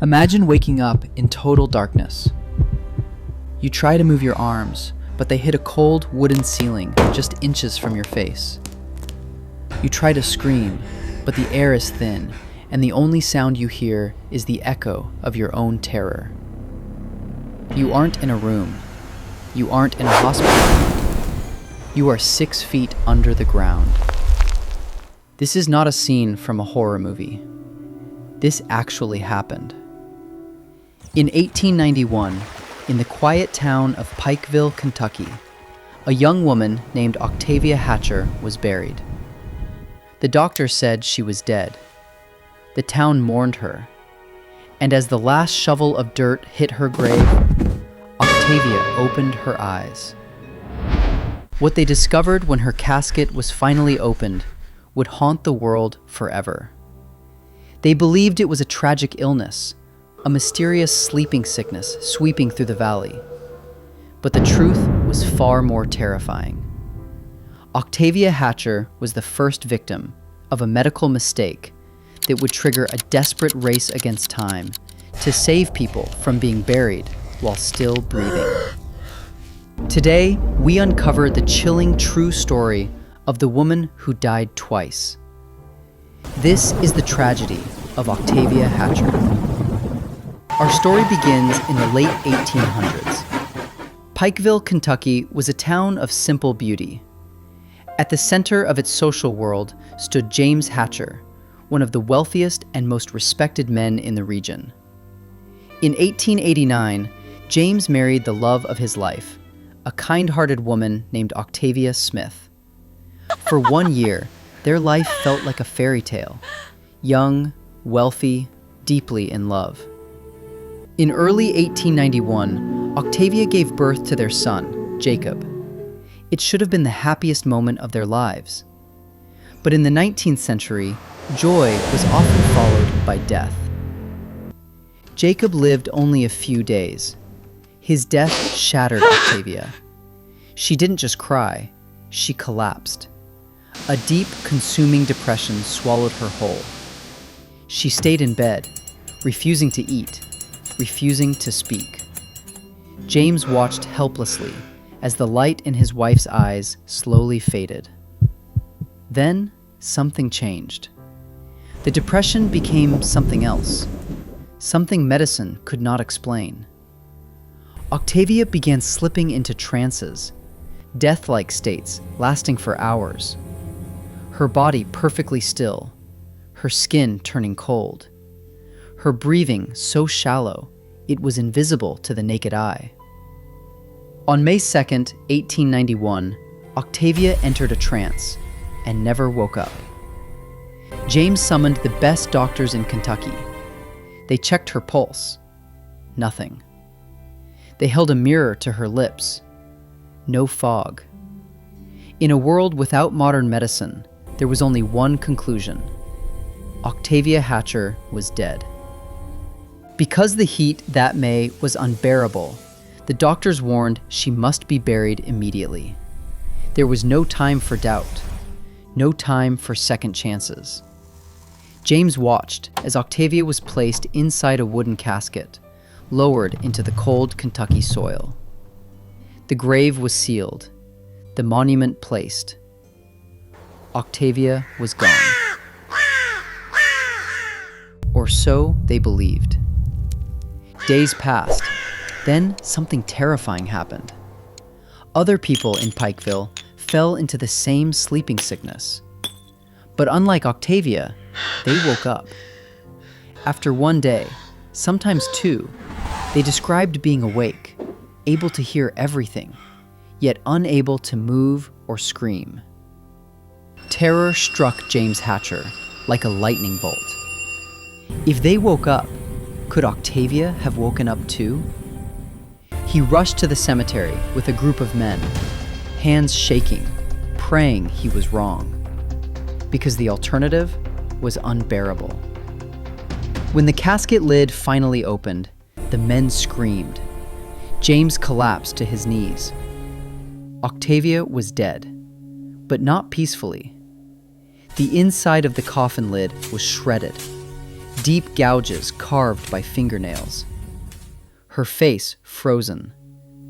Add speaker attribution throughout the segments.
Speaker 1: Imagine waking up in total darkness. You try to move your arms, but they hit a cold wooden ceiling just inches from your face. You try to scream, but the air is thin, and the only sound you hear is the echo of your own terror. You aren't in a room. You aren't in a hospital. You are 6 feet under the ground. This is not a scene from a horror movie. This actually happened. In 1891, in the quiet town of Pikeville, Kentucky, a young woman named Octavia Hatcher was buried. The doctor said she was dead. The town mourned her, and as the last shovel of dirt hit her grave, Octavia opened her eyes. What they discovered when her casket was finally opened would haunt the world forever. They believed it was a tragic illness, a mysterious sleeping sickness sweeping through the valley. But the truth was far more terrifying. Octavia Hatcher was the first victim of a medical mistake that would trigger a desperate race against time to save people from being buried while still breathing. Today, we uncover the chilling true story of the woman who died twice. This is the tragedy of Octavia Hatcher. Our story begins in the late 1800s. Pikeville, Kentucky was a town of simple beauty. At the center of its social world stood James Hatcher, one of the wealthiest and most respected men in the region. In 1889, James married the love of his life, a kind-hearted woman named Octavia Smith. For 1 year, their life felt like a fairy tale, young, wealthy, deeply in love. In early 1891, Octavia gave birth to their son, Jacob. It should have been the happiest moment of their lives. But in the 19th century, joy was often followed by death. Jacob lived only a few days. His death shattered Octavia. She didn't just cry, she collapsed. A deep, consuming depression swallowed her whole. She stayed in bed, refusing to eat, refusing to speak. James watched helplessly as the light in his wife's eyes slowly faded. Then, something changed. The depression became something else, something medicine could not explain. Octavia began slipping into trances, death-like states lasting for hours. Her body perfectly still, her skin turning cold, her breathing so shallow it was invisible to the naked eye. On May 2nd, 1891, Octavia entered a trance and never woke up. James summoned the best doctors in Kentucky. They checked her pulse. Nothing. They held a mirror to her lips. No fog. In a world without modern medicine, there was only one conclusion. Octavia Hatcher was dead. Because the heat that May was unbearable, the doctors warned she must be buried immediately. There was no time for doubt, no time for second chances. James watched as Octavia was placed inside a wooden casket, lowered into the cold Kentucky soil. The grave was sealed, the monument placed. Octavia was gone. Or so they believed. Days passed. Then something terrifying happened. Other people in Pikeville fell into the same sleeping sickness. But unlike Octavia, they woke up. After 1 day, sometimes 2, they described being awake, able to hear everything, yet unable to move or scream. Terror struck James Hatcher like a lightning bolt. If they woke up, could Octavia have woken up too? He rushed to the cemetery with a group of men, hands shaking, praying he was wrong, because the alternative was unbearable. When the casket lid finally opened, the men screamed. James collapsed to his knees. Octavia was dead, but not peacefully. The inside of the coffin lid was shredded. deep gouges carved by fingernails. Her face frozen,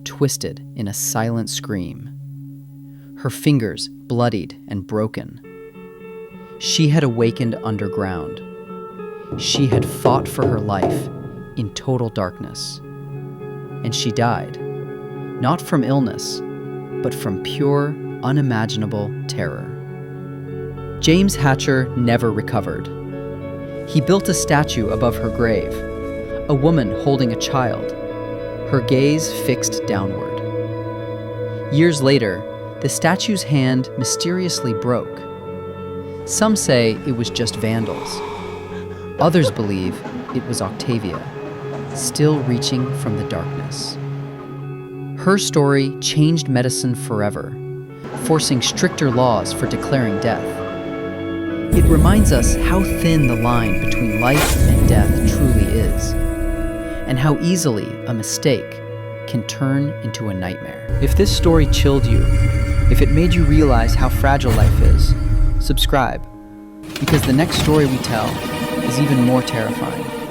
Speaker 1: twisted in a silent scream. Her fingers bloodied and broken. She had awakened underground. She had fought for her life in total darkness. And she died, not from illness, but from pure, unimaginable terror. James Hatcher never recovered. He built a statue above her grave, a woman holding a child, her gaze fixed downward. Years later, the statue's hand mysteriously broke. Some say it was just vandals. Others believe it was Octavia, still reaching from the darkness. Her story changed medicine forever, forcing stricter laws for declaring death. It reminds us how thin the line between life and death truly is, and how easily a mistake can turn into a nightmare. If this story chilled you, if it made you realize how fragile life is, subscribe, because the next story we tell is even more terrifying.